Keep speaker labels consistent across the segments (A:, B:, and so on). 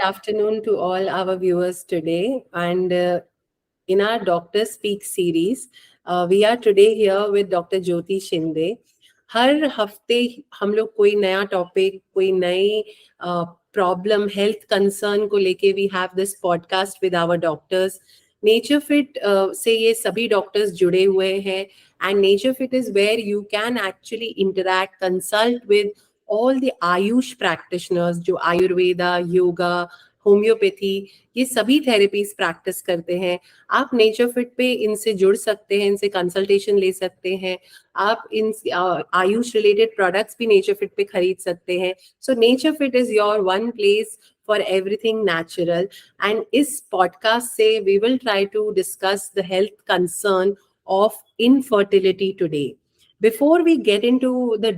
A: afternoon to all our viewers today. And in our Doctor Speak series, we are today here with Dr. Jyoti Shinde. हर हफ्ते हम लोग कोई नया topic, कोई नई प्रॉब्लम, हेल्थ कंसर्न को लेके we have this podcast with our doctors. Nature Fit से ये सभी डॉक्टर्स जुड़े हुए हैं and Nature Fit is where you can actually interact, consult with all the AYUSH practitioners जो आयुर्वेदा, योगा, होम्योपैथी, ये सभी थेरेपीज प्रैक्टिस करते हैं. आप नेचर फिट पे इनसे जुड़ सकते हैं, इनसे कंसल्टेशन ले सकते हैं. आप इन आयुष रिलेटेड प्रोडक्ट्स भी नेचर फिट पे खरीद सकते हैं. So Nature Fit is your one place for everything natural. And इस पॉडकास्ट से we will try to discuss the health concern of infertility today. Before we get into the,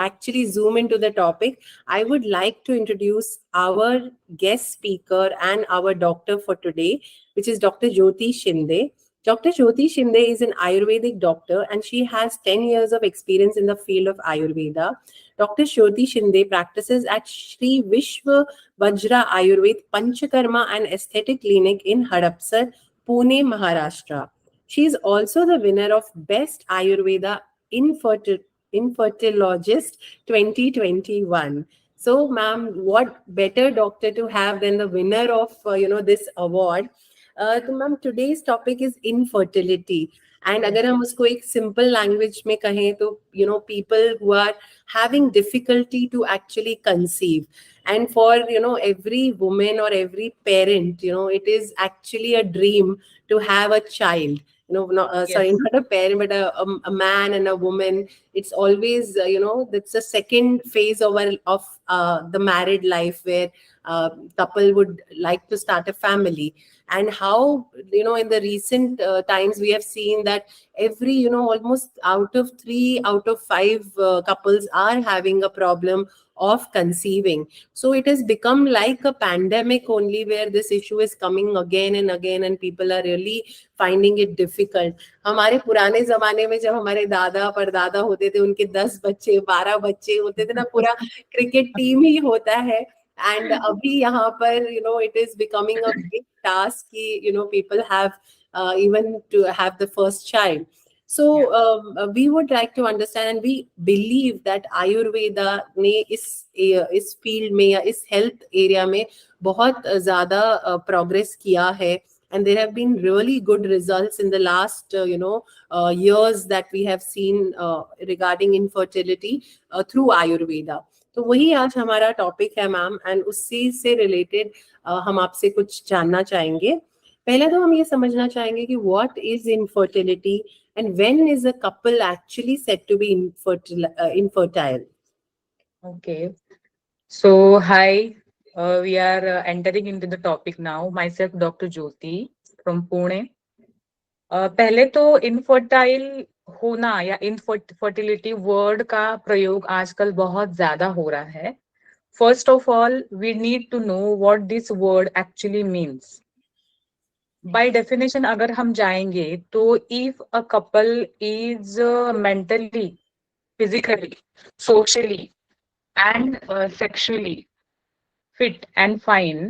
A: actually zoom into the topic, I would like to introduce our guest speaker and our doctor for today, which is Dr. Jyoti Shinde. Dr. Jyoti Shinde is an Ayurvedic doctor and she has 10 years of experience in the field of Ayurveda. Dr. Jyoti Shinde practices at Shri Vishwa Vajra Ayurved Panchakarma and Aesthetic Clinic in Hadapsar, Pune, Maharashtra. She is also the winner of Best Ayurveda Infertilologist 2021. So, ma'am, what better doctor to have than the winner of this award? तो ma'am today's topic is infertility. And अगर हम उसको एक simple language में कहें तो people who are having difficulty to actually conceive. And for every woman or every parent, it is actually a dream to have a child. Sorry, not a parent, but a man and a woman. It's always, that's the second phase of the married life where couple would like to start a family. And how, in the recent times, we have seen that every, almost out of 3 out of 5 couples are having a problem of conceiving. So it has become like a pandemic only, where this issue is coming again and again and people are really finding it difficult. हमारे पुराने जमाने में जब हमारे दादा परदादा होते थे, उनके 10 बच्चे 12 बच्चे होते थे ना, पूरा क्रिकेट टीम ही होता है. And abhi yahan par, it is becoming a big task ki, people have even to have the first child. So we would like to understand, and we believe that Ayurveda ने इस field में या इस health area में बहुत ज़्यादा progress किया है. And there have been really good results in the last, years that we have seen regarding infertility through Ayurveda. तो वही आज हमारा टॉपिक है मैम, एंड उसी से रिलेटेड हम आपसे कुछ जानना चाहेंगे. पहले तो हम ये समझना चाहेंगे कि what is infertility and when is a couple actually said to be infertile.
B: Okay, so hi, we are entering into the topic now. Myself, Dr. Jyoti from Pune. पहले तो इनफर्टाइल होना या इनफर्टिलिटी वर्ड का प्रयोग आजकल बहुत ज्यादा हो रहा है. First of all we need to know what this word actually means. By definition अगर हम जाएंगे तो if a couple is mentally, physically, socially and sexually fit and fine,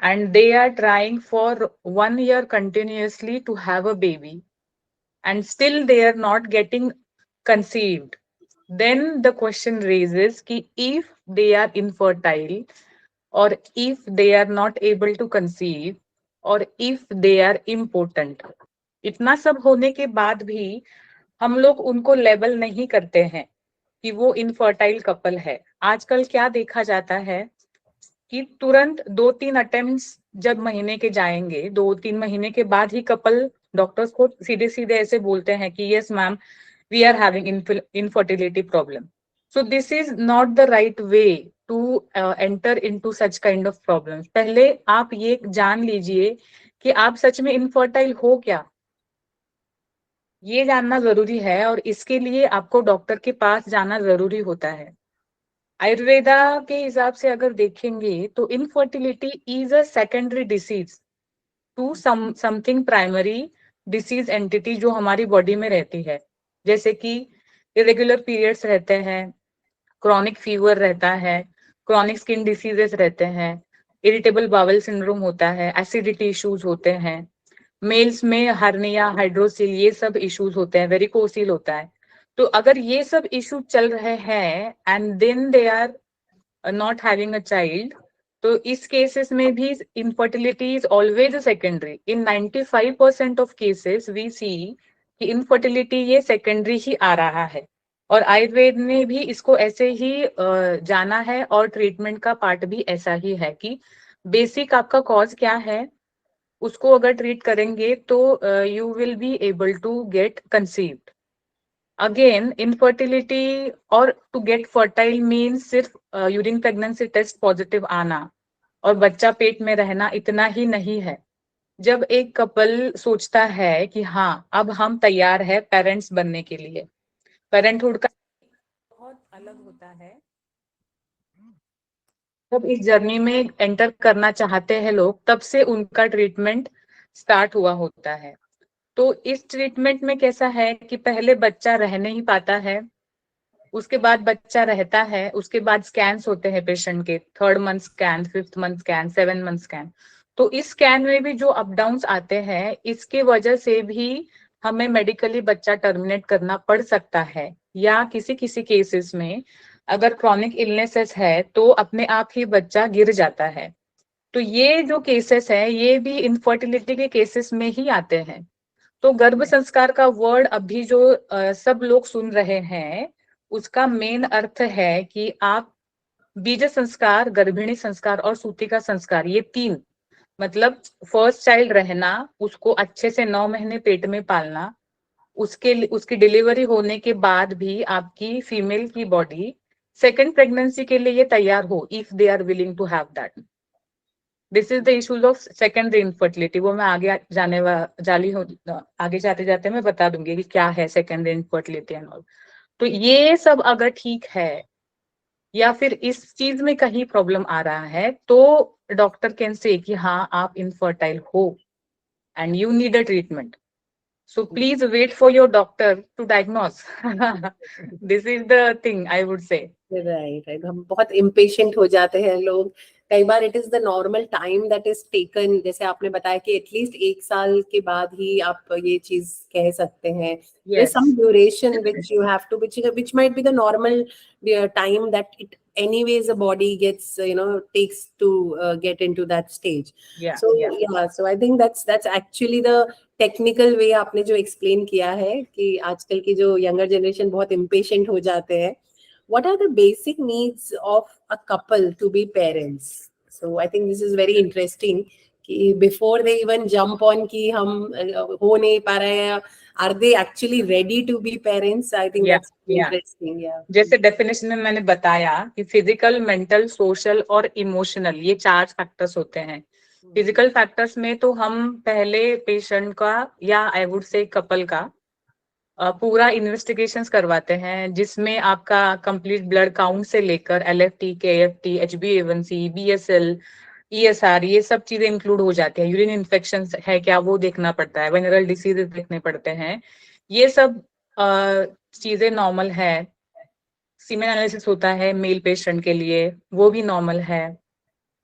B: and they are trying for 1 year continuously to have a baby, and still they are not getting conceived, then the question raises ki if they are infertile, or if they are not able to conceive, or if they are impotent. इतना सब होने के बाद भी हम लोग उनको label नहीं करते हैं कि वो इनफर्टाइल कपल है. आजकल क्या देखा जाता है कि तुरंत 2-3 अटेम्प्ट्स जब महीने के जाएंगे, 2-3 महीने के बाद ही कपल डॉक्टर्स को सीधे सीधे ऐसे बोलते हैं कि yes ma'am, we are having infertility problem. So this is not the right way to enter into such kind of problems. पहले आप ये जान लीजिए कि आप सच में इनफर्टाइल हो क्या, ये जानना जरूरी है, और इसके लिए आपको डॉक्टर के पास जाना जरूरी होता है. आयुर्वेदा के हिसाब से अगर देखेंगे तो infertility is a secondary disease to something primary disease entity जो हमारी बॉडी में रहती है, जैसे कि इरेगुलर पीरियड्स रहते हैं, क्रॉनिक फीवर रहता है, क्रॉनिक स्किन डिसीजेस रहते हैं, इरिटेबल बाउल सिंड्रोम होता है, एसिडिटी इश्यूज होते हैं, मेल्स में हर्निया, हाइड्रोसिल, ये सब इश्यूज होते हैं, वेरिकोसिल होता है। तो अगर ये सब इश्यू चल रहे हैं and then they are not having a child, तो इस केसेस में भी infertility is always secondary. In 95% of cases we see कि इनफर्टिलिटी ये सेकेंडरी ही आ रहा है, और आयुर्वेद ने भी इसको ऐसे ही जाना है, और ट्रीटमेंट का पार्ट भी ऐसा ही है कि बेसिक आपका कॉज क्या है, उसको अगर ट्रीट करेंगे तो you will be able to get conceived. Again infertility और टू गेट फर्टाइल मीन्स सिर्फ यूरिन प्रेगनेंसी टेस्ट पॉजिटिव आना और बच्चा पेट में रहना इतना ही नहीं है। जब एक कपल सोचता है कि हाँ अब हम तैयार है पेरेंट्स बनने के लिए, पेरेंटहुड का बहुत अलग होता है। जब इस जर्नी में एंटर करना चाहते हैं लोग, तब से उनका ट्रीटमेंट स्टार्ट हुआ होता है। तो इस ट्रीटमेंट में कैसा है कि पहले बच्चा रह नहीं पाता है, उसके बाद बच्चा रहता है, उसके बाद स्कैन्स होते हैं पेशेंट के, 3rd month scan, 5th month scan, 7 month scan. तो इस स्कैन में भी जो अप डाउन्स आते हैं, इसके वजह से भी हमें मेडिकली बच्चा टर्मिनेट करना पड़ सकता है, या किसी किसी केसेस में अगर क्रॉनिक इलनेसेस है तो अपने आप ही बच्चा गिर जाता है। तो ये जो केसेस है ये भी इनफर्टिलिटी के केसेस में ही आते हैं। तो गर्भ संस्कार का वर्ड अभी जो सब लोग सुन रहे हैं, उसका मेन अर्थ है कि आप बीज संस्कार, गर्भिणी संस्कार और सूतिका संस्कार, ये 3, मतलब फर्स्ट चाइल्ड रहना, उसको अच्छे से 9 महीने पेट में पालना, उसकी डिलीवरी होने के बाद भी आपकी फीमेल की बॉडी सेकंड प्रेगनेंसी के लिए ये तैयार हो, if they are willing to have that. This is the issues of secondary infertility. वो मैं आगे आगे जाते जाते मैं बता दूंगी कि क्या है सेकेंडरी इनफर्टिलिटी एंड ऑल। तो ये सब अगर ठीक है, या फिर इस चीज में कहीं प्रॉब्लम आ रहा है, तो डॉक्टर कैन से कि हाँ आप इनफर्टाइल हो and you need a treatment. So please wait for your doctor to diagnose. This is the thing I would say.
A: Right right, हम बहुत इम्पेशेंट हो जाते हैं लोग। कई बार it is the normal time that is taken, जैसे आपने बताया कि एटलीस्ट 1 साल के बाद ही आप ये चीज कह सकते हैं। There's some duration which you have to, which might be the normal time that it anyways the body gets takes to get into that stage. So yeah, so I think that's actually the technical way आपने जो explain किया है कि आजकल की जो younger generation बहुत impatient हो जाते हैं. What are the basic needs of a couple to be parents? So I think this is very interesting कि before they even jump on कि हम हो नहीं पा रहे हैं, are they actually ready to be parents? I think that's interesting. Yeah.
B: जैसे definition में मैंने बताया कि फिजिकल, मेंटल, सोशल और इमोशनल, ये 4 फैक्टर्स होते हैं। फिजिकल फैक्टर्स में तो हम पहले पेशेंट का या आई वुड से कपल का पूरा इन्वेस्टिगेशंस करवाते हैं, जिसमें आपका कंप्लीट ब्लड काउंट से लेकर LFT, KFT, HbA1c, BSL, ESR, ये सब चीजें इंक्लूड हो जाती है। यूरिन इन्फेक्शन है क्या वो देखना पड़ता है, वेनरल डिसीजेस देखने पड़ते हैं, ये सब चीजें नॉर्मल है। सीमेन एनालिसिस होता है मेल पेशेंट के लिए, वो भी नॉर्मल है।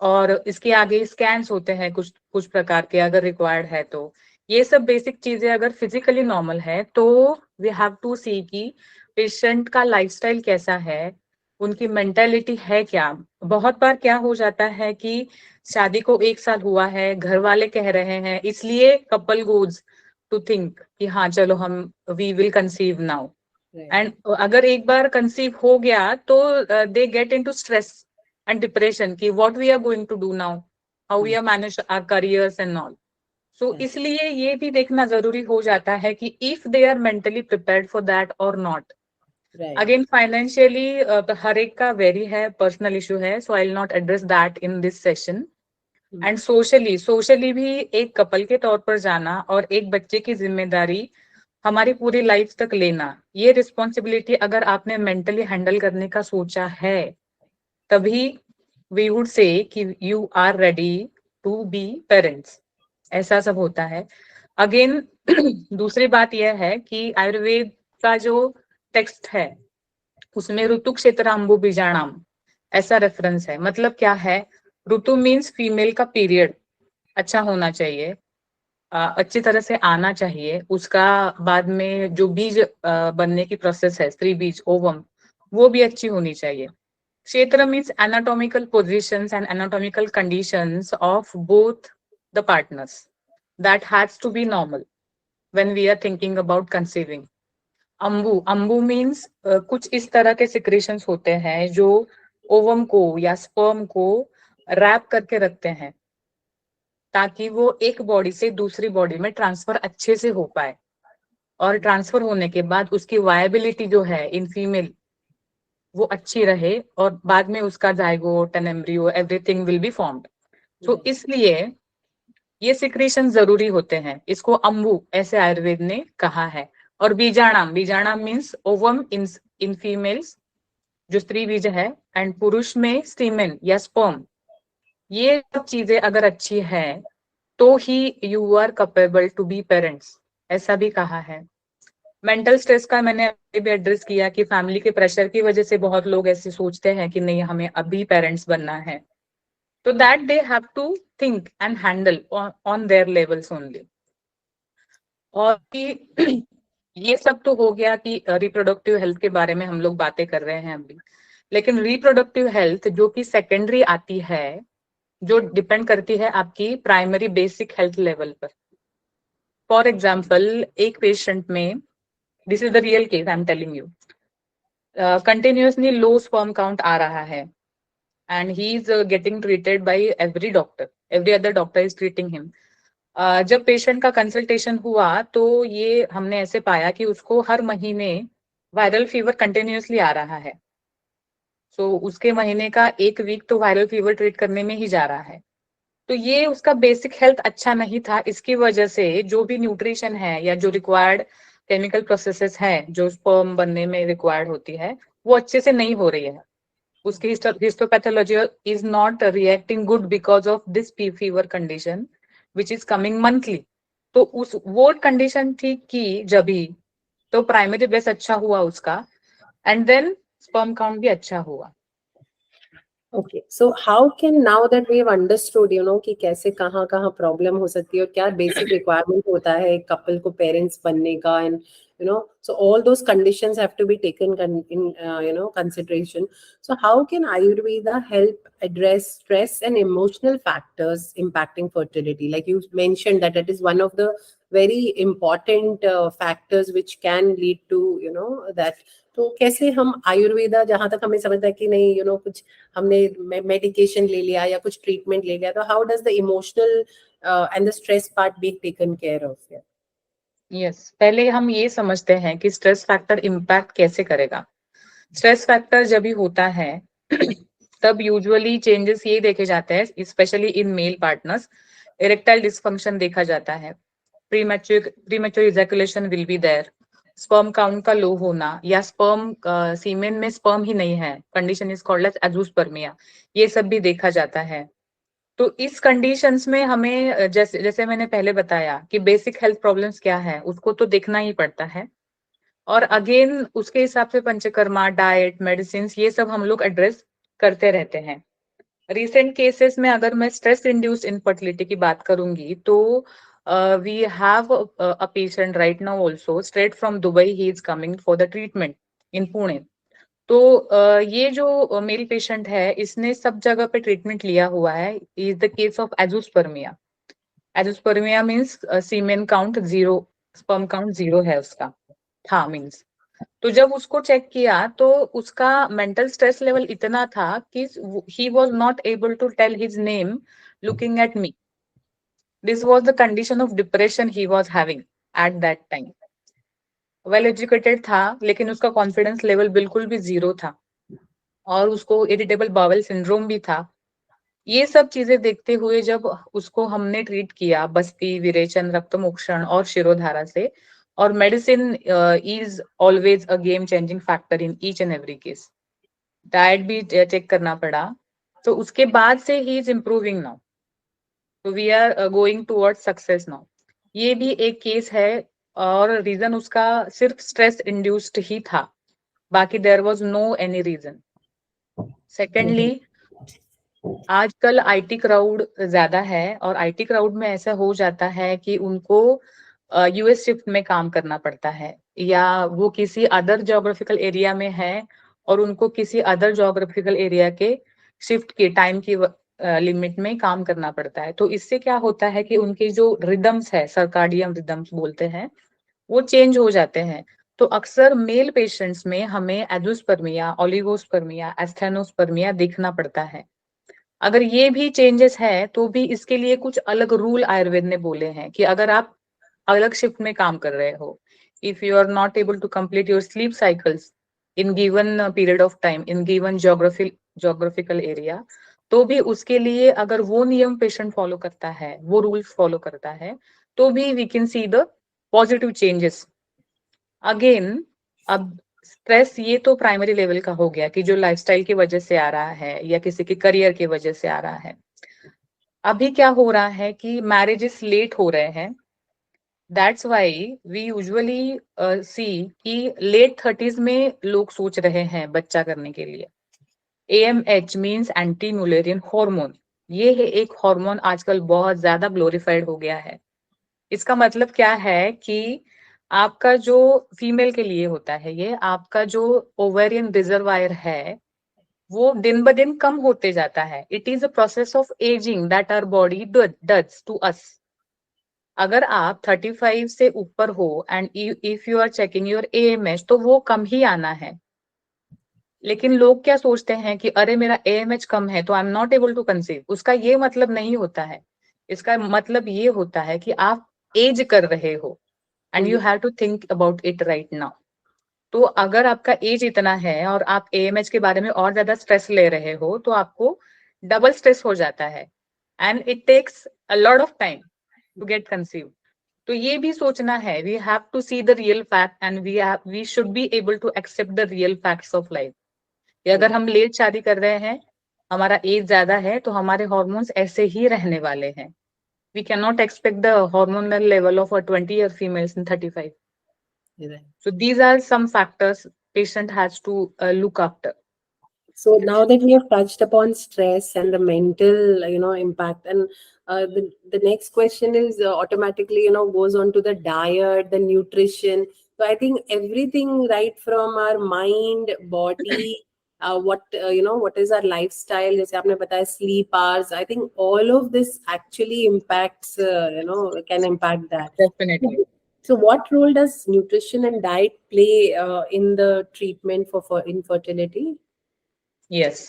B: और इसके आगे स्कैन्स होते हैं कुछ कुछ प्रकार के, अगर रिक्वायर्ड है तो। ये सब बेसिक चीजें अगर फिजिकली नॉर्मल है तो वी हैव टू सी कि पेशेंट का लाइफस्टाइल कैसा है, उनकी मेंटालिटी है क्या। बहुत बार क्या हो जाता है कि शादी को 1 साल हुआ है, घर वाले कह रहे हैं, इसलिए कपल गोज टू थिंक कि हाँ चलो हम we will conceive now. And अगर एक बार कंसीव हो गया तो they get into stress and depression कि what we are going to do now, how we are manage our careers and all. So इसलिए ये भी देखना जरूरी हो जाता है कि if they are mentally prepared for that or not. Again financially हर एक का वेरी है, पर्सनल इशू है, so I'll not address that in this session. And socially भी एक कपल के तौर पर जाना और एक बच्चे की जिम्मेदारी हमारी पूरी लाइफ तक लेना, ये रिस्पॉन्सिबिलिटी अगर आपने मेंटली हैंडल करने का सोचा है, तभी वी वुड से कि you are ready to be parents. ऐसा सब होता है। अगेन दूसरी बात यह है कि आयुर्वेद का जो टेक्स्ट है उसमें ऋतु क्षेत्राम्बु बीजाणाम ऐसा रेफरेंस है। मतलब क्या है, ऋतु मीन्स फीमेल का पीरियड अच्छा होना चाहिए, अच्छी तरह से आना चाहिए, उसका बाद में जो बीज बनने की प्रोसेस है, स्त्री बीज, ओवम, वो भी अच्छी होनी चाहिए। क्षेत्र means anatomical positions and anatomical conditions of both the partners that has to be normal when we are thinking about conceiving. अंबु, अंबु मीन्स कुछ इस तरह के सिक्रेशंस होते हैं जो ओवम को या स्पर्म को रैप करके रखते हैं ताकि वो एक बॉडी से दूसरी बॉडी में ट्रांसफर अच्छे से हो पाए, और ट्रांसफर होने के बाद उसकी वायबिलिटी जो है इन फीमेल वो अच्छी रहे, और बाद में उसका zygote and embryo everything will be formed. तो इसलिए ये सिक्रेशन जरूरी होते हैं, इसको अंबु ऐसे आयुर्वेद ने कहा है। और बीजाणम, बीजाणम मीन्स ओवम इन फीमेल्स, जो स्त्री बीज है, एंड पुरुष में स्टीमेन या स्पर्म। ये सब चीजें अगर अच्छी है तो he you are capable to be parents, ऐसा भी कहा है। मेंटल स्ट्रेस का मैंने अभी भी एड्रेस किया कि फैमिली के प्रेशर की वजह से बहुत लोग ऐसे सोचते हैं कि नहीं हमें अभी पेरेंट्स बनना है, तो that they have to think and handle on their levels only. और कि ये सब तो हो गया कि रिप्रोडक्टिव हेल्थ के बारे में हम लोग बातें कर रहे हैं अभी, लेकिन रिप्रोडक्टिव हेल्थ जो कि सेकेंडरी आती है, जो डिपेंड करती है आपकी प्राइमरी बेसिक हेल्थ लेवल पर। फॉर एग्जाम्पल, एक पेशेंट में, this is the real case I am telling you, continuously low sperm count आ रहा है and he is getting treated by every doctor, every other doctor is treating him. जब patient का consultation हुआ तो ये हमने ऐसे पाया कि उसको हर महीने वायरल फीवर कंटिन्यूअसली आ रहा है। सो उसके महीने का एक वीक तो वायरल फीवर ट्रीट करने में ही जा रहा है। तो ये उसका बेसिक हेल्थ अच्छा नहीं था, इसकी वजह से जो भी न्यूट्रिशन है या जो रिक्वायर्ड केमिकल प्रोसेसेस है जो स्पर्म बनने में रिक्वायर्ड होती है वो अच्छे से नहीं हो रही है। उसकी histopathology is not reacting good because of this fever condition which is coming monthly. तो उस वो कंडीशन ठीक की जब भी, तो प्राइमरी बेस अच्छा हुआ उसका, एंड देन स्पर्म काउंट भी अच्छा हुआ।
A: Okay, so how can, now that we have understood, कि कैसे कहाँ कहाँ प्रॉब्लम हो सकती है और क्या बेसिक रिक्वायरमेंट होता है एक कपल को पेरेंट्स बनने का, and so all those conditions have to be taken in consideration. So how can Ayurveda help address stress and emotional factors impacting fertility? Like you mentioned that it is one of the very important factors which can lead to that. तो कैसे हम आयुर्वेदा, जहां तक हमें समझता है कि नहीं कुछ हमने मेडिकेशन ले लिया या कुछ ट्रीटमेंट ले लिया, तो how does the emotional and the stress part be taken care of?
B: Yes, पहले हम ये समझते हैं कि स्ट्रेस फैक्टर इम्पैक्ट कैसे करेगा। स्ट्रेस फैक्टर जब भी होता है तब यूजुअली चेंजेस ये देखे जाते हैं, specially in male partners, erectile dysfunction देखा जाता है, premature ejaculation will be there, sperm count का लो होना, या स्पर्म सीमेन में स्पर्म ही नहीं है, कंडीशन इज कॉल्ड एज एजूस्पर्मिया, ये सब भी देखा जाता है। तो इस कंडीशंस में हमें जैसे जैसे मैंने पहले बताया कि बेसिक हेल्थ प्रॉब्लम्स क्या है उसको तो देखना ही पड़ता है, और अगेन उसके हिसाब से पंचकर्मा, डाइट, मेडिसिन, ये सब हम लोग एड्रेस करते रहते हैं। रिसेंट केसेस में अगर मैं स्ट्रेस इंड्यूस्ड इनफर्टिलिटी की बात करूंगी तो we have a patient right now also straight from Dubai, he is coming for the treatment in Pune. तो ये जो मेल पेशेंट है इसने सब जगह पे ट्रीटमेंट लिया हुआ है, is the case of azoospermia. Azoospermia means semen count zero, sperm count zero है उसका, था मीन्स। तो जब उसको चेक किया तो उसका मेंटल स्ट्रेस लेवल इतना था कि he was not able to tell his name looking at me. This was the condition of depression he was having at that time. Well educated था लेकिन उसका कॉन्फिडेंस लेवल बिल्कुल भी जीरो था, और उसको इरिटेबल बाउल सिंड्रोम भी था। ये सब चीजें देखते हुए जब उसको हमने ट्रीट किया बस्ती, विरेचन, रक्तमोक्षण और शिरोधारा से, और medicine is always a game changing factor in each and every case, diet भी चेक करना पड़ा, तो उसके बाद से ही इज इम्प्रूविंग नाउ, तो we are going toward success now. ये भी एक केस है, और रीजन उसका सिर्फ स्ट्रेस इंड्यूस्ड ही था, बाकी there was no any reason. Secondly, आजकल आईटी क्राउड ज्यादा है और आईटी क्राउड में ऐसा हो जाता है कि उनको यूएस शिफ्ट में काम करना पड़ता है, या वो किसी अदर ज्योग्राफिकल एरिया में है और उनको किसी अदर ज्योग्राफिकल एरिया के शिफ्ट के टाइम की लिमिट में काम करना पड़ता है। तो इससे क्या होता है कि उनके जो रिदम्स है, सर्काडियन रिदम्स बोलते हैं, वो चेंज हो जाते हैं। तो अक्सर मेल पेशेंट्स में हमें एजुस्पर्मिया, ओलिगोस्पर्मिया, एस्थेनोस्पर्मिया देखना पड़ता है। अगर ये भी चेंजेस है तो भी इसके लिए कुछ अलग रूल आयुर्वेद ने बोले हैं कि अगर आप अलग शिफ्ट में काम कर रहे हो, if you are not able to complete your sleep cycles in given period of time in given geographical area, तो भी उसके लिए अगर वो नियम पेशेंट फॉलो करता है, वो रूल्स फॉलो करता है, तो भी we can see the positive changes. Again, अब स्ट्रेस ये तो प्राइमरी लेवल का हो गया कि जो लाइफस्टाइल की वजह से आ रहा है या किसी के करियर की वजह से आ रहा है। अभी क्या हो रहा है कि मैरिजेस लेट हो रहे हैं। दैट्स वाई वी यूजुअली सी कि लेट 30s में लोग सोच रहे हैं बच्चा करने के लिए। AMH means anti Mullerian hormone. ये है एक हार्मोन आजकल बहुत ज्यादा ग्लोरीफाइड हो गया है। इसका मतलब क्या है कि आपका जो फीमेल के लिए होता है, ये आपका जो ओवेरियन रिजर्वायर है वो दिन ब दिन कम होते जाता है। It is a process of ageing that our body does to us. अगर आप 35 से ऊपर हो and if you are checking your AMH, तो वो कम ही आना है। लेकिन लोग क्या सोचते हैं कि अरे मेरा AMH कम है तो I am not able to conceive. उसका ये मतलब नहीं होता है। इसका मतलब ये होता है कि आप एज कर रहे हो and you have to think about it right now. तो अगर आपका एज इतना है और आप AMH के बारे में और ज्यादा स्ट्रेस ले रहे हो तो आपको डबल स्ट्रेस हो जाता है and it takes a lot of time to get conceive. तो ये भी सोचना है, we have to see the real fact and we should be able to accept the real facts of life. अगर हम लेट शादी कर रहे हैं, हमारा एज ज्यादा है, तो हमारे हॉर्मोन्स ऐसे ही रहने वाले हैं। We cannot expect the hormonal level of a 20-year females in 35.
A: Right.
B: So these are some factors patient has to look after.
A: So now that we have touched upon stress and the mental, impact, and the next question is automatically, goes on to the diet, the nutrition. So I think everything right from our mind, body, what is our lifestyle? जैसे आपने बताया sleep hours. I think all of this actually impacts, can impact that.
B: Definitely.
A: So what role does nutrition and diet play in the treatment for infertility?
B: Yes.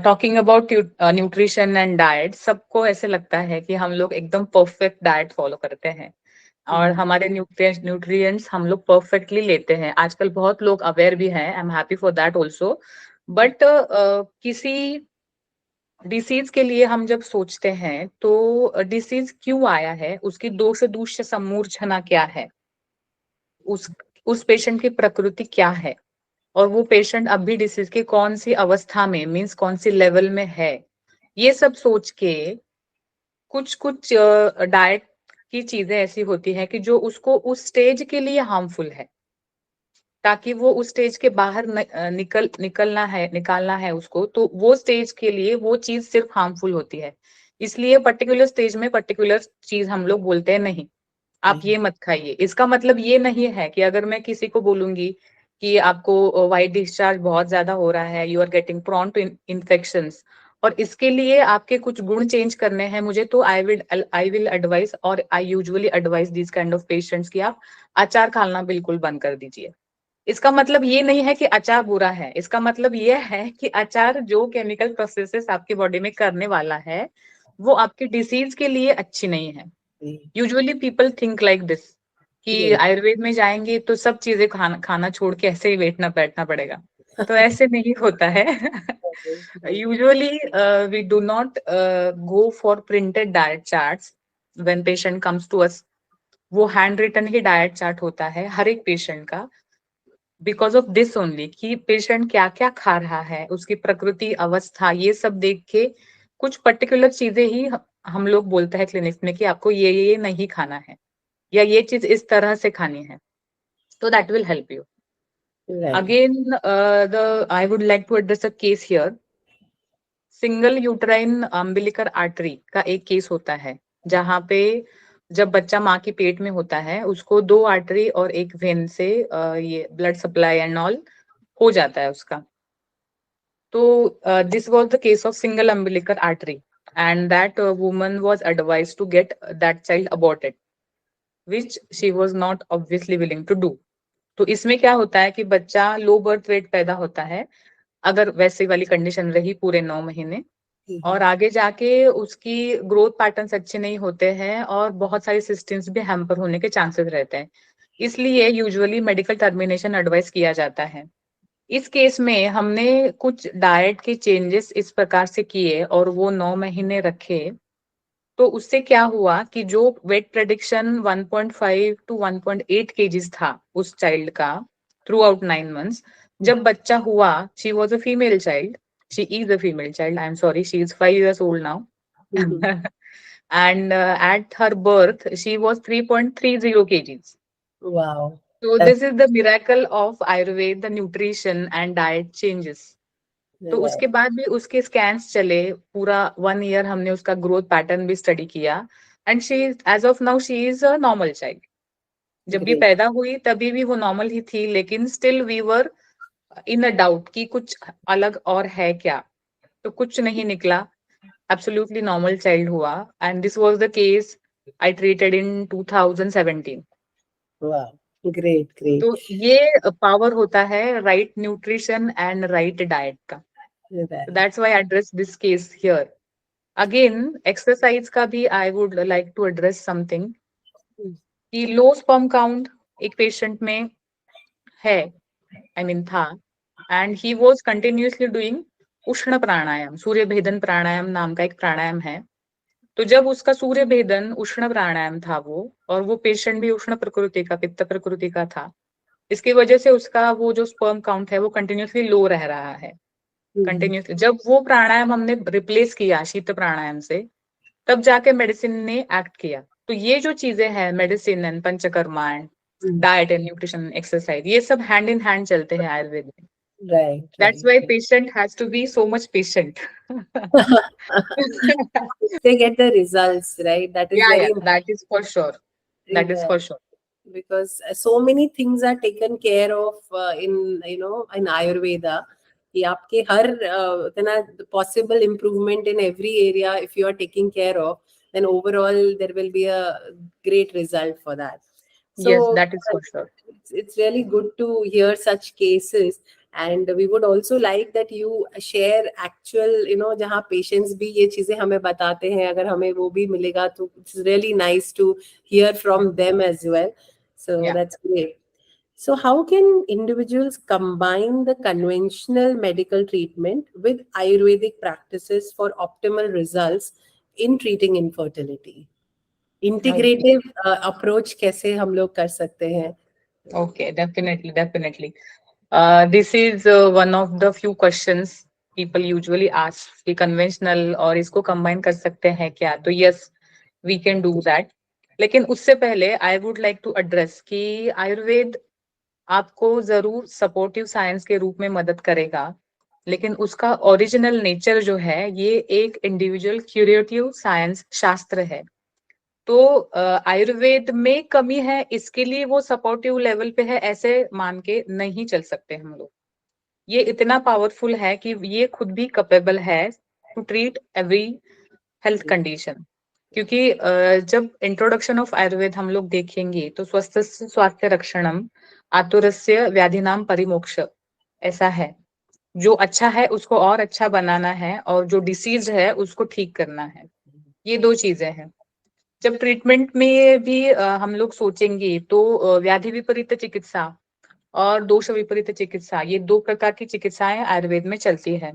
B: Talking about nutrition and diet, सबको ऐसे लगता है कि हम लोग एकदम perfect diet follow करते हैं और हमारे न्यूट्रिएंट्स हम लोग परफेक्टली लेते हैं। आजकल बहुत लोग अवेयर भी हैं, I am happy for that also. But किसी डिसीज के लिए हम जब सोचते हैं तो डिसीज क्यों आया है, उसकी दोष दूष्य सम्मूर्छना क्या है, उस पेशेंट की प्रकृति क्या है, और वो पेशेंट अब भी डिसीज की कौन सी अवस्था में, मीन्स कौन सी लेवल में है, ये सब सोच के कुछ कुछ डाइट की चीजें ऐसी होती है कि जो उसको उस स्टेज के लिए हार्मफुल है, ताकि वो उस स्टेज के बाहर निकालना है उसको, तो वो स्टेज के लिए वो चीज सिर्फ हार्मफुल होती है। इसलिए पर्टिकुलर स्टेज में पर्टिकुलर चीज हम लोग बोलते हैं नहीं, आप ये मत खाइए। इसका मतलब ये नहीं है कि अगर मैं किसी को बोलूंगी कि आपको वाइट डिस्चार्ज बहुत ज्यादा हो रहा है, you are getting prone to infections, और इसके लिए आपके कुछ गुण चेंज करने हैं मुझे, तो आई विल एडवाइस और I usually advice this kind of patients कि आप अचार खाना बिल्कुल बंद कर दीजिए। इसका मतलब ये नहीं है कि अचार बुरा है, इसका मतलब ये है कि अचार जो केमिकल प्रोसेसेस आपकी बॉडी में करने वाला है वो आपकी डिसीज के लिए अच्छी नहीं है। Usually people think like this कि आयुर्वेद में जाएंगे तो सब चीजें खाना छोड़ के ऐसे ही बैठना पड़ेगा, तो ऐसे नहीं होता है। Usually we do not go for printed diet charts when patient comes to us. वो हैंड रिटन ही डाइट चार्ट होता है हर एक पेशेंट का, बिकॉज ऑफ दिस ओनली कि पेशेंट क्या क्या खा रहा है, उसकी प्रकृति अवस्था, ये सब देख के कुछ पर्टिकुलर चीजें ही हम लोग बोलते हैं क्लिनिक में कि आपको ये नहीं खाना है या ये चीज इस तरह से खानी है, तो that will help you.
A: Right.
B: Again the I would like to address a case here. Single uterine umbilical artery का एक केस होता है, जहाँ पे जब बच्चा माँ के पेट में होता है उसको 2 आर्टरी और एक वेन से ये ब्लड सप्लाई एंड ऑल हो जाता है उसका। तो this was the case of single umbilical artery and that woman was advised to get that child aborted, which she was not obviously willing to do. तो इसमें क्या होता है कि बच्चा लो बर्थ वेट पैदा होता है अगर वैसे वाली कंडीशन रही पूरे 9 महीने, और आगे जाके उसकी ग्रोथ पैटर्न्स अच्छे नहीं होते हैं और बहुत सारी सिस्टम्स भी हैम्पर होने के चांसेस रहते हैं। इसलिए यूजुअली मेडिकल टर्मिनेशन एडवाइस किया जाता है। इस केस में हमने कुछ डाइट के चेंजेस इस प्रकार से किए और वो 9 महीने रखे। तो उससे क्या हुआ कि जो वेट प्रेडिक्शन 1.5 टू 1.8 केजीज था उस चाइल्ड का थ्रू आउट 9 मंथ्स, जब बच्चा हुआ, she was a female child, she is a female child, I'm sorry, she is 5 years old now. And at her birth she was 3.30 kgs.
A: Wow.
B: So
A: That's
B: this is the miracle of Ayurveda, the nutrition and diet changes. तो
A: right.
B: उसके बाद भी उसके scans चले, पूरा 1 year हमने उसका growth pattern भी स्टडी किया, and she as of now she is a normal child. जब भी
A: Great.
B: पैदा हुई तभी भी वो नॉर्मल ही थी, लेकिन still we were in a doubt कि कुछ अलग और है क्या। तो कुछ नहीं निकला, एब्सोल्युटली नॉर्मल चाइल्ड हुआ, and this was the case I treated in 2017।
A: Wow. Great, great.
B: तो ये पावर होता है right nutrition and right diet का।
A: Right.
B: That's why I address this case here. Again exercise का भी I would like to address something कि low sperm count एक patient में है, आई मीन था, and he was continuously doing उष्ण प्राणायाम, सूर्य भेदन प्राणायाम नाम का एक प्राणायाम है। तो जब उसका सूर्य भेदन उष्ण प्राणायाम था वो, और वो पेशेंट भी उष्ण प्रकृति का, पित्त प्रकृति का था, इसकी वजह से उसका वो जो स्पर्म काउंट है वो कंटिन्यूअसली लो रह रहा है। कंटिन्यूअसली जब वो प्राणायाम हमने रिप्लेस किया शीत प्राणायाम से, तब जाके मेडिसिन ने एक्ट किया। तो ये जो चीजें हैं, medicine and panchakarma and diet and nutrition exercise, ये सब हैंड इन हैंड चलते हैं आयुर्वेद में।
A: Right,
B: that's
A: right.
B: Why patient has to be so much patient.
A: They get the results, right? That is
B: Yeah,
A: very
B: that is for sure. That is
A: right.
B: for sure.
A: Because so many things are taken care of in in Ayurveda. कि आपके हर इतना possible improvement in every area, if you are taking care of, then overall there will be a great result for that.
B: Yes,
A: So
B: that is for sure.
A: it's really good to hear such cases, and we would also like that you share actual जहाँ patients भी ये चीजें हमें बताते हैं, अगर हमें वो भी मिलेगा तो it's really nice to hear from them as well. So
B: Yeah.
A: that's great. So how can individuals combine the conventional medical treatment with Ayurvedic practices for optimal results in treating infertility? Integrative approach कैसे हम लोग कर सकते हैं?
B: Okay, definitely, definitely. This is one of the few questions people usually ask कि conventional और इसको combine कर सकते हैं क्या? तो yes, we can do that. लेकिन उससे पहले I would like to address कि आयुर्वेद आपको जरूर सपोर्टिव साइंस के रूप में मदद करेगा, लेकिन उसका ओरिजिनल नेचर जो है ये एक इंडिविजुअल क्यूरेटिव साइंस शास्त्र है। तो आयुर्वेद में कमी है, इसके लिए वो सपोर्टिव लेवल पे है ऐसे मान के नहीं चल सकते हम लोग। ये इतना पावरफुल है कि ये खुद भी कैपेबल है to treat every health condition. क्योंकि जब इंट्रोडक्शन ऑफ आयुर्वेद हम लोग देखेंगे तो स्वस्थ स्वास्थ्य रक्षणम आतुरस्य व्याधिनाम परिमोक्ष ऐसा है। जो अच्छा है उसको और अच्छा बनाना है, और जो डिसीज है उसको ठीक करना है। ये दो चीजें हैं। जब ट्रीटमेंट में भी हम लोग सोचेंगे तो व्याधि विपरीत चिकित्सा और दोष विपरीत चिकित्सा, ये दो प्रकार की चिकित्साएं आयुर्वेद में चलती है।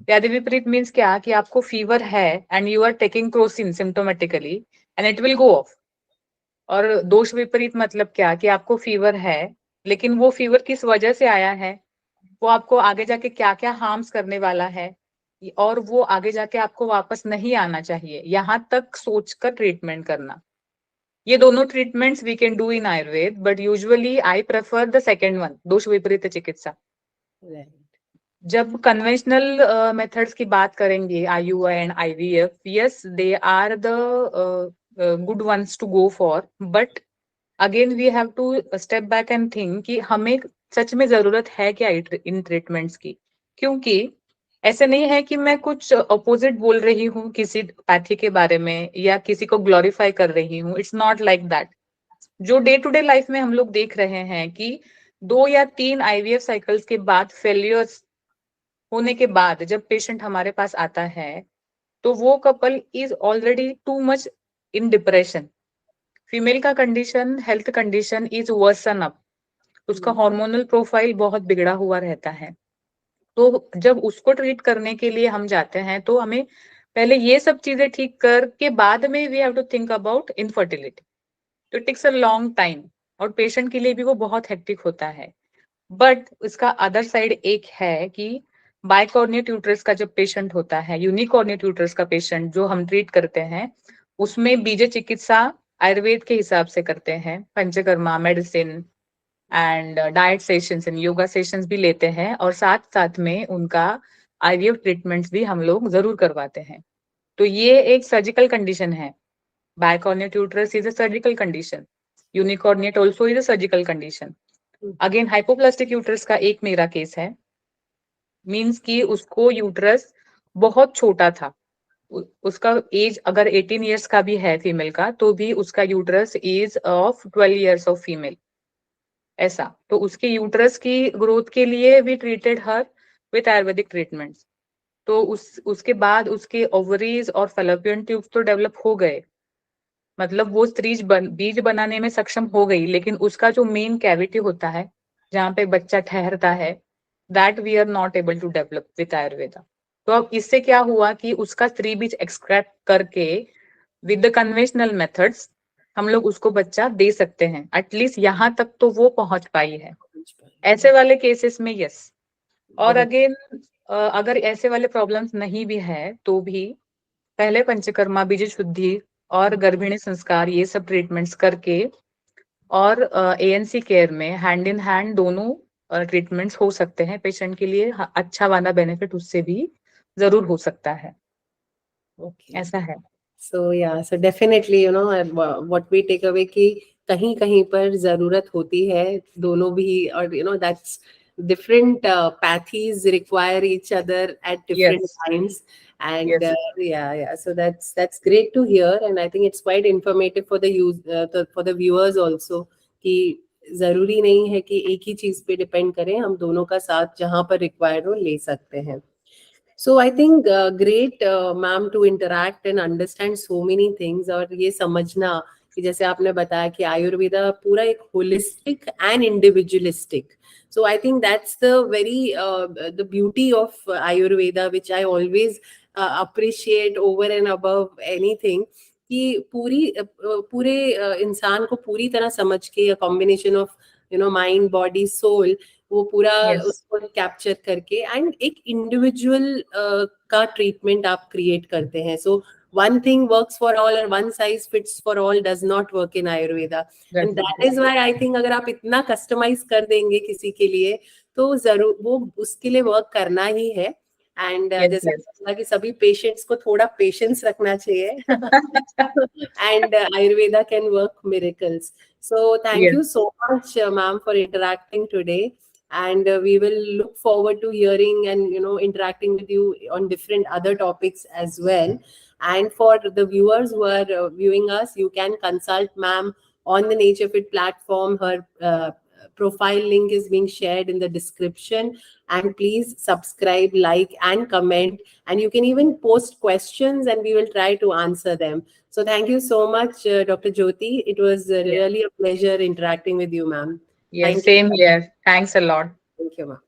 B: व्याधि विपरीत मीन्स क्या कि आपको फीवर है and you are taking Crocin symptomatically and it will go off. और दोष विपरीत मतलब क्या कि आपको फीवर है, लेकिन वो फीवर किस वजह से आया है, वो आपको आगे जाके क्या क्या हार्म्स करने वाला है, और वो आगे जाके आपको वापस नहीं आना चाहिए, यहाँ तक सोचकर ट्रीटमेंट करना। ये दोनों treatments we can do in Ayurveda, but usually I prefer the second one, दोष विपरीत चिकित्सा।
A: Right.
B: जब कन्वेंशनल मेथड्स की बात करेंगे, IUI and IVF, yes they are the good ones to go for, but again we have to step back and think कि हमें सच में जरूरत है क्या इन ट्रीटमेंट्स की। क्योंकि ऐसे नहीं है कि मैं कुछ अपोजिट बोल रही हूँ किसी पैथी के बारे में या किसी को ग्लोरीफाई कर रही हूँ, इट्स नॉट लाइक दैट। जो डे टू डे लाइफ में हम लोग देख रहे हैं कि 2 या 3 IVF साइकिल्स के बाद फेलियर्स होने के बाद जब पेशेंट हमारे पास आता है, तो वो couple is already too much in depression. Female का condition, health condition is worsen up, उसका हार्मोनल प्रोफाइल बहुत बिगड़ा हुआ रहता है। तो जब उसको ट्रीट करने के लिए हम जाते हैं तो हमें पहले ये सब चीजें ठीक करके बाद में we have to think about infertility. तो it takes a long time और पेशेंट के लिए भी वो बहुत हेक्टिक होता है। बट इसका अदर साइड एक है कि बाइकॉर्नियट यूट्रस का जब पेशेंट होता है, यूनिकॉर्नियट यूट्रस का पेशेंट जो हम ट्रीट करते हैं, उसमें बीज चिकित्सा आयुर्वेद के हिसाब से करते हैं, panchakarma, medicine and diet sessions and yoga sessions भी लेते हैं, और साथ साथ में उनका IVF ट्रीटमेंट्स भी हम लोग जरूर करवाते हैं। तो ये एक सर्जिकल कंडीशन है। Bicornuate uterus is a surgical condition, unicornuate also is a surgical condition. Again hypoplastic uterus का एक मेरा केस है, मीन्स कि उसको यूट्रस बहुत छोटा था, उसका एज अगर 18 ईयर्स का भी है फीमेल का, तो भी उसका uterus is of 12 years of female, ऐसा। तो उसके यूट्रस की ग्रोथ के लिए we treated her with Ayurvedic treatments. तो उसके बाद उसके ओवरीज और फैलोपियन ट्यूब्स तो डेवलप हो गए, मतलब वो बीज बनाने में सक्षम हो गई, लेकिन उसका जो मेन कैविटी होता है जहाँ पे बच्चा ठहरता है, that we are not able to develop with Ayurveda. तो अब इससे क्या हुआ कि उसका स्त्री बीज एक्सट्रैक्ट करके विद द कन्वेंशनल मेथड्स हम लोग उसको बच्चा दे सकते हैं, एटलीस्ट यहाँ तक तो वो पहुंच पाई है। ऐसे वाले केसेस में यस। और अगेन अगर ऐसे वाले प्रॉब्लम्स नहीं भी है तो भी पहले पंचकर्मा, बीज शुद्धि और गर्भिणी संस्कार, ये सब ट्रीटमेंट्स करके और ANC केयर में हैंड इन हैंड दोनों ट्रीटमेंट्स हो सकते हैं पेशेंट के लिए। अच्छा वाला बेनिफिट उससे भी जरूर हो सकता है।
A: Okay.
B: ऐसा है।
A: So yeah, so definitely, you know, what we take away कि कहीं कहीं पर जरूरत होती है दोनों भी, और you know that's different pathies require each other at different
B: Yes,
A: times, and
B: yes,
A: yeah, so that's great to hear, and I think it's quite informative for for the viewers also कि जरूरी नहीं है कि एक ही चीज पे depend करें, हम दोनों का साथ जहां पर रिक्वायर्ड हो ले सकते हैं. So I think great ma'am to interact and understand so many things, और ये समझना कि जैसे आपने बताया कि आयुर्वेदा पूरा एक holistic and individualistic. So I think that's the very the beauty of Ayurveda, which I always appreciate over and above anything. कि पूरे इंसान को पूरी तरह समझ के, a combination of mind, body, soul, वो पूरा
B: yes,
A: उसको कैप्चर करके एंड एक इंडिविजुअल का ट्रीटमेंट आप क्रिएट करते हैं. सो one thing works for all and one size fits for all does not work in Ayurveda, and that is why I think अगर आप इतना कस्टमाइज कर देंगे किसी के लिए तो जरूर वो उसके लिए वर्क करना ही है. एंड
B: yes,
A: जैसे
B: yes.
A: आपने कहा कि सभी पेशेंट्स को थोड़ा पेशेंस रखना चाहिए and Ayurveda can work miracles. So thank
B: Yes,
A: you so much, ma'am, for interacting today, and we will look forward to hearing and interacting with you on different other topics as well. And for the viewers who are viewing us, you can consult ma'am on the Nature Fit platform. Her profile link is being shared in the description, and please subscribe, like, and comment, and you can even post questions and we will try to answer them. So thank you so much, Dr. Jyoti. It was
B: yes,
A: really a pleasure interacting with you, ma'am.
B: yes,
A: Thank you.
B: same here. Thanks a lot.
A: Thank you, ma'am.